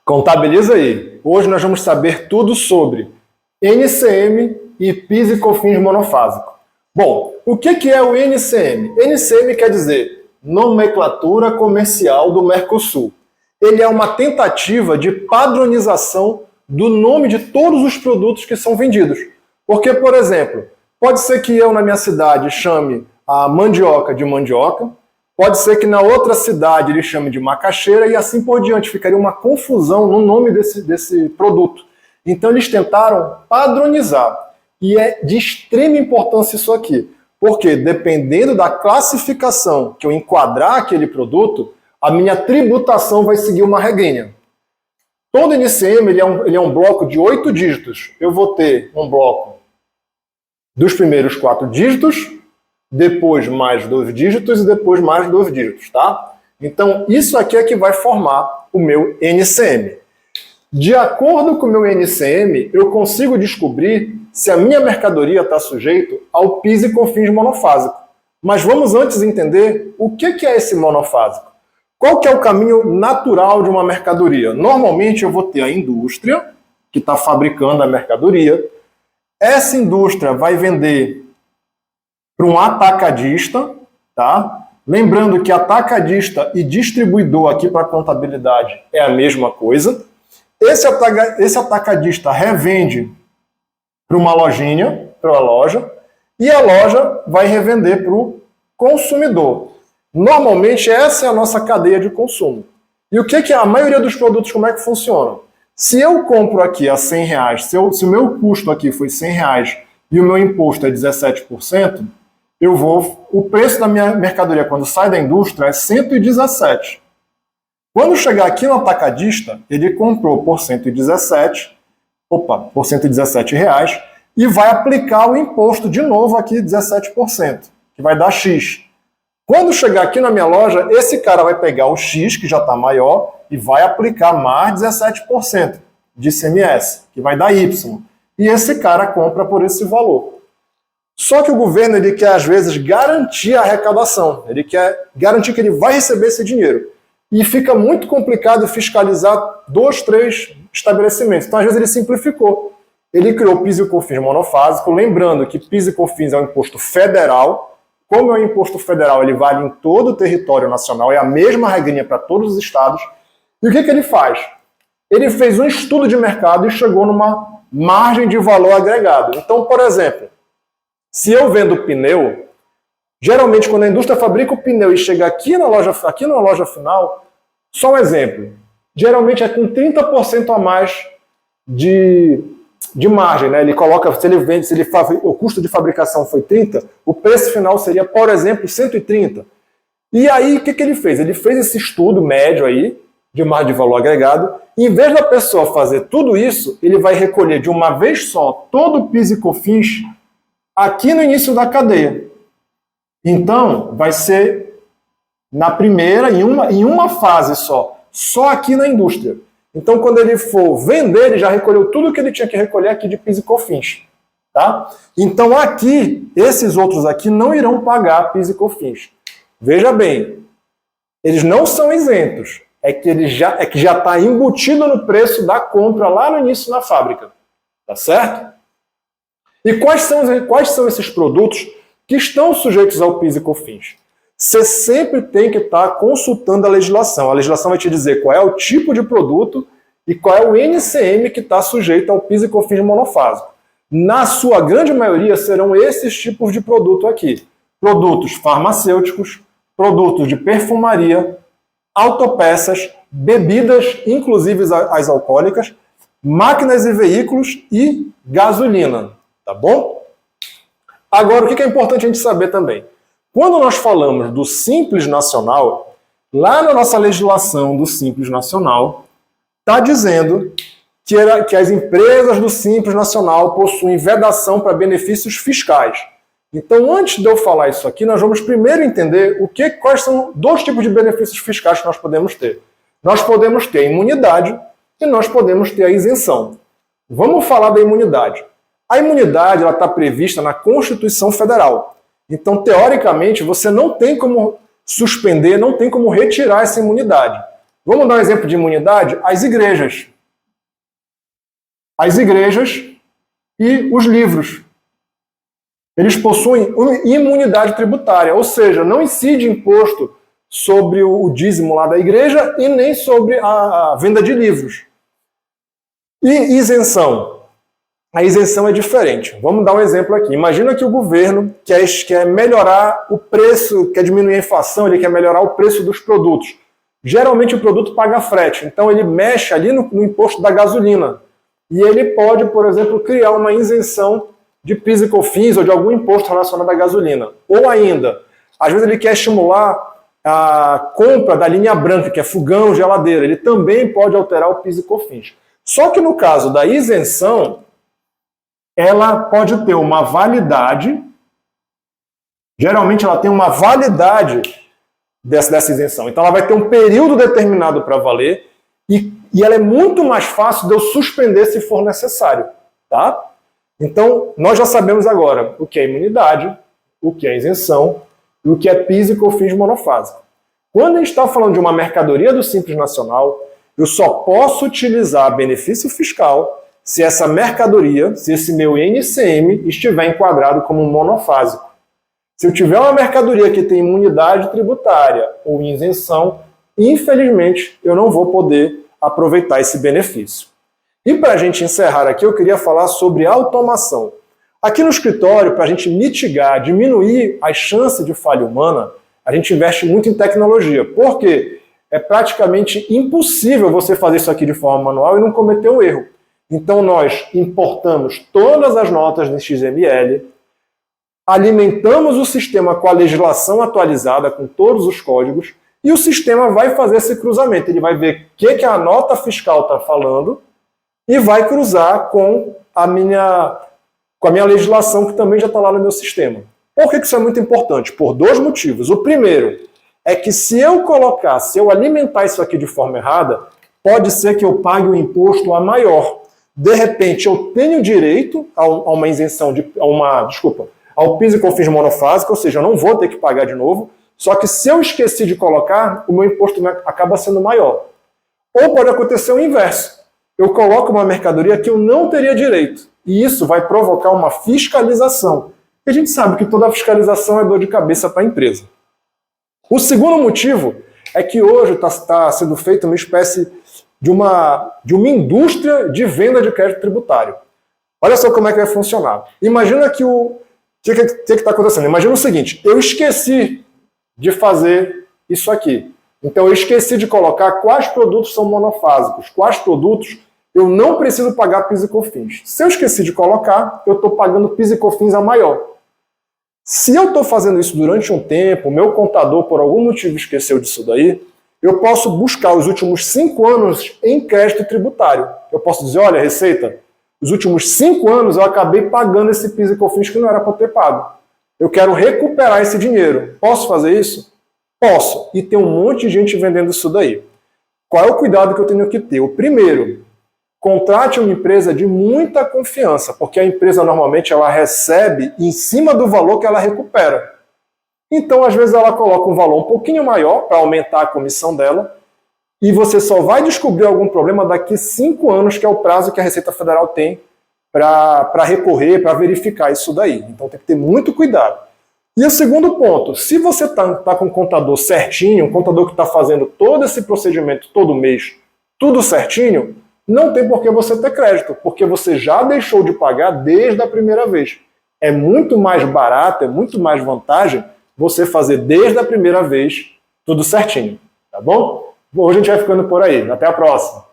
Contabiliza aí. Hoje nós vamos saber tudo sobre NCM e PIS e COFINS monofásico. Bom, o que é o NCM? NCM quer dizer Nomenclatura Comercial do Mercosul. Ele é uma tentativa de padronização do nome de todos os produtos que são vendidos. Porque, por exemplo, pode ser que eu na minha cidade chame a mandioca de mandioca, pode ser que na outra cidade ele chame de macaxeira e assim por diante. Ficaria uma confusão no nome desse produto. Então eles tentaram padronizar. E é de extrema importância isso aqui. Porque dependendo da classificação que eu enquadrar aquele produto, a minha tributação vai seguir uma regrinha. Todo NCM ele é um bloco de 8 dígitos. Eu vou ter um bloco dos primeiros 4 dígitos, depois mais 2 dígitos e depois mais 2 dígitos, tá? Então, isso aqui é que vai formar o meu NCM. De acordo com o meu NCM, eu consigo descobrir se a minha mercadoria está sujeita ao PIS e COFINS monofásico. Mas vamos antes entender o que é esse monofásico. Qual que é o caminho natural de uma mercadoria? Normalmente eu vou ter a indústria, que está fabricando a mercadoria. Essa indústria vai vender para um atacadista, tá? Lembrando que atacadista e distribuidor aqui para a contabilidade é a mesma coisa. Esse atacadista revende para uma lojinha, para a loja, e a loja vai revender para o consumidor. Normalmente essa é a nossa cadeia de consumo. E o que a maioria dos produtos, como é que funciona? Se eu compro aqui a R$100, se o meu custo aqui foi R$100 e o meu imposto é 17%, o preço da minha mercadoria quando sai da indústria é 117. Quando chegar aqui no atacadista, ele comprou por 117 reais e vai aplicar o imposto de novo aqui 17%, que vai dar X. Quando chegar aqui na minha loja, esse cara vai pegar o X, que já está maior, e vai aplicar mais 17% de ICMS, que vai dar Y. E esse cara compra por esse valor. Só que o governo ele quer, às vezes, garantir a arrecadação. Ele quer garantir que ele vai receber esse dinheiro. E fica muito complicado fiscalizar 2, 3 estabelecimentos. Então, às vezes, ele simplificou. Ele criou o PIS e COFINS monofásico, lembrando que PIS e COFINS é um imposto federal. Como é um imposto federal, ele vale em todo o território nacional, é a mesma regrinha para todos os estados. E o que ele faz? Ele fez um estudo de mercado e chegou numa margem de valor agregado. Então, por exemplo, se eu vendo pneu, geralmente quando a indústria fabrica o pneu e chega aqui na loja final, só um exemplo, geralmente é com 30% a mais de margem, né? Ele coloca, o custo de fabricação foi 30, o preço final seria, por exemplo, 130. E aí, o que ele fez? Ele fez esse estudo médio aí, de margem de valor agregado, e em vez da pessoa fazer tudo isso, ele vai recolher de uma vez só todo o PIS e COFINS aqui no início da cadeia. Então, vai ser na primeira, em uma fase só aqui na indústria. Então, quando ele for vender, ele já recolheu tudo que ele tinha que recolher aqui de PIS e COFINS. Tá? Então, aqui, esses outros aqui não irão pagar PIS e COFINS. Veja bem, eles não são isentos. É que já está embutido no preço da compra lá no início na fábrica. Tá certo? E quais são esses produtos que estão sujeitos ao PIS e COFINS? Você sempre tem que estar consultando a legislação. A legislação vai te dizer qual é o tipo de produto e qual é o NCM que está sujeito ao PIS e COFINS monofásico. Na sua grande maioria serão esses tipos de produto aqui. Produtos farmacêuticos, produtos de perfumaria, autopeças, bebidas, inclusive as alcoólicas, máquinas e veículos e gasolina. Tá bom? Agora, o que é importante a gente saber também? Quando nós falamos do Simples Nacional, lá na nossa legislação do Simples Nacional, está dizendo que as empresas do Simples Nacional possuem vedação para benefícios fiscais. Então, antes de eu falar isso aqui, nós vamos primeiro entender quais são 2 tipos de benefícios fiscais que nós podemos ter. Nós podemos ter a imunidade e nós podemos ter a isenção. Vamos falar da imunidade. A imunidade está prevista na Constituição Federal. Então, teoricamente, você não tem como suspender, não tem como retirar essa imunidade. Vamos dar um exemplo de imunidade? As igrejas. As igrejas e os livros. Eles possuem imunidade tributária, ou seja, não incide imposto sobre o dízimo lá da igreja e nem sobre a venda de livros. E isenção? A isenção é diferente. Vamos dar um exemplo aqui. Imagina que o governo quer melhorar o preço, quer diminuir a inflação, ele quer melhorar o preço dos produtos. Geralmente o produto paga frete, então ele mexe ali no imposto da gasolina. E ele pode, por exemplo, criar uma isenção de PIS e COFINS ou de algum imposto relacionado à gasolina. Ou ainda, às vezes ele quer estimular a compra da linha branca, que é fogão, geladeira. Ele também pode alterar o PIS e COFINS. Só que no caso da isenção, ela pode ter uma validade, geralmente ela tem uma validade dessa isenção. Então ela vai ter um período determinado para valer e ela é muito mais fácil de eu suspender se for necessário. Tá? Então nós já sabemos agora o que é imunidade, o que é isenção e o que é PIS e COFINS monofásico. Quando a gente está falando de uma mercadoria do Simples Nacional, eu só posso utilizar benefício fiscal se essa mercadoria, se esse meu INCM estiver enquadrado como monofásico. Se eu tiver uma mercadoria que tem imunidade tributária ou isenção, infelizmente eu não vou poder aproveitar esse benefício. E para a gente encerrar aqui, eu queria falar sobre automação. Aqui no escritório, para a gente mitigar, diminuir as chances de falha humana, a gente investe muito em tecnologia. Por quê? É praticamente impossível você fazer isso aqui de forma manual e não cometer um erro. Então nós importamos todas as notas no XML, alimentamos o sistema com a legislação atualizada, com todos os códigos, e o sistema vai fazer esse cruzamento. Ele vai ver o que a nota fiscal está falando e vai cruzar com a minha legislação, que também já está lá no meu sistema. Por que isso é muito importante? Por dois motivos. O primeiro é que se eu alimentar isso aqui de forma errada, pode ser que eu pague um imposto a maior. De repente, eu tenho direito a uma isenção, ao PIS e COFINS monofásico, ou seja, eu não vou ter que pagar de novo, só que se eu esqueci de colocar, o meu imposto acaba sendo maior. Ou pode acontecer o inverso. Eu coloco uma mercadoria que eu não teria direito, e isso vai provocar uma fiscalização. E a gente sabe que toda fiscalização é dor de cabeça para a empresa. O segundo motivo é que hoje está sendo feita uma espécie de uma indústria de venda de crédito tributário. Olha só como é que vai funcionar. Imagina que o que está acontecendo? Imagina o seguinte, eu esqueci de fazer isso aqui. Então eu esqueci de colocar quais produtos são monofásicos, quais produtos eu não preciso pagar PIS e COFINS. Se eu esqueci de colocar, eu estou pagando PIS e COFINS a maior. Se eu estou fazendo isso durante um tempo, o meu contador por algum motivo esqueceu disso daí, eu posso buscar os últimos 5 anos em crédito tributário. Eu posso dizer, olha, Receita, os últimos 5 anos eu acabei pagando esse PIS e COFINS que não era para ter pago. Eu quero recuperar esse dinheiro. Posso fazer isso? Posso. E tem um monte de gente vendendo isso daí. Qual é o cuidado que eu tenho que ter? O primeiro, contrate uma empresa de muita confiança, porque a empresa normalmente ela recebe em cima do valor que ela recupera. Então, às vezes, ela coloca um valor um pouquinho maior para aumentar a comissão dela, e você só vai descobrir algum problema daqui 5 anos, que é o prazo que a Receita Federal tem para recorrer, para verificar isso daí. Então tem que ter muito cuidado. E o segundo ponto, se você está com um contador certinho, um contador que está fazendo todo esse procedimento todo mês, tudo certinho, não tem por que você ter crédito, porque você já deixou de pagar desde a primeira vez. É muito mais barato, é muito mais vantagem você fazer desde a primeira vez tudo certinho, tá bom? Hoje a gente vai ficando por aí. Até a próxima!